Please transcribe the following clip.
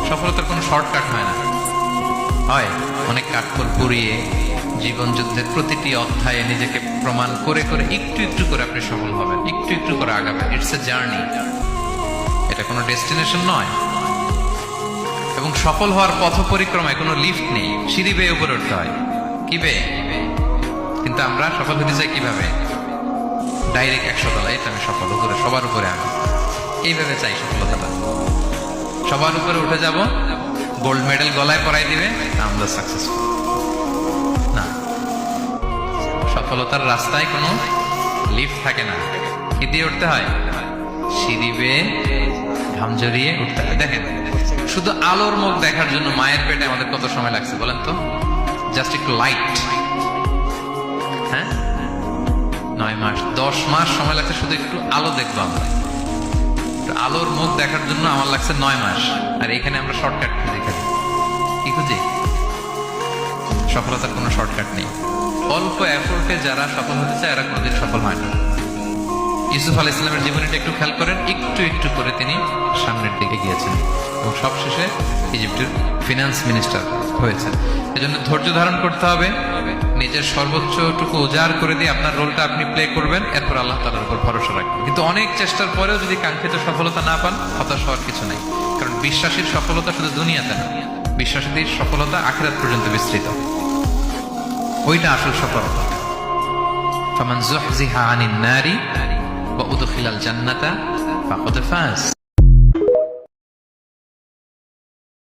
সফলতার কোনো শর্টকাট হয় না, হয় অনেক কাঠখড় পুড়িয়ে জীবন যুদ্ধের প্রতিটি অধ্যায়ে নিজেকে প্রমাণ করে করে একটু একটু করে আপনি সফল হবেন, একটু একটু করে আগাবেন। ইটস এ জার্নি, এটা কোনো ডেস্টিনেশন নয়। এবং সফল হওয়ার পথ পরিক্রমায় কোনো লিফট নেই, সিঁড়ি বেয়ে উপরে উঠতে হয়। কি বেয়ে? কিন্তু আমরা সফল হতে চাই কিভাবে? ডাইরেক্ট 100 তলায়, এটা আমি সফল উপরে, সবার উপরে আমি এইভাবে চাই সফলতাটা। সবার উপরে উঠে যাব, গোল্ড মেডেল গলায় পরাই দিবে, আমরা সাকসেসফুল না। সফলতার রাস্তায় কোনো লিফট থাকে না, কি দিয়ে উঠতে হয়? সিঁড়ি বেয়ে ঘাম জড়িয়ে উঠতে হয়। দেখেন, শুধু আলোর মুখ দেখার জন্য মায়ের পেটে আমাদের কত সময় লাগছে বলেন তো? জাস্ট একটু লাইট, হ্যাঁ 9 মাস 10 মাস সময় লাগছে শুধু একটু আলো দেখবো আমরা। আলোর মুখ দেখার জন্য আমার লাগছে 9 মাস। আর এখানে আমরা শর্টকাট খুঁজি, খালি কি খুঁজি? সফলতার কোনো শর্টকাট নেই। অল্প এফোর্টে যারা সফল হতে চায় এরা কোনোদিন সফল হয় না। ইউসুফ আলাইহিস সালামের জীবনীটা একটু খেয়াল করেন, একটু একটু করে তিনি সামনের দিকে গিয়েছেন এবং সবশেষে ইজিপ্টের ফিনান্স মিনিস্টার হয়েছেন। এজন্য ধৈর্য ধারণ করতে হবে, নিজের সর্বোচ্চটুকু উজাড় করে দিয়ে আপনার রোলটা আপনি প্লে করবেন, এরপর আল্লাহ তাআলার উপর ভরসা রাখবেন। কিন্তু অনেক চেষ্টার পরেও যদি কাঙ্ক্ষিত সফলতা না পান, হতাশ হওয়ার কিছু নাই। কারণ বিশ্বাসীর সফলতা শুধু দুনিয়াতে না, বিশ্বাসীদের সফলতা আখিরাত পর্যন্ত বিস্তৃত। ওইটা আসল সফলতা। ফামান যুহজিহা আনিন নারি ওয়া উদখিলাল জান্নাতা ফাকাদ ফাজ।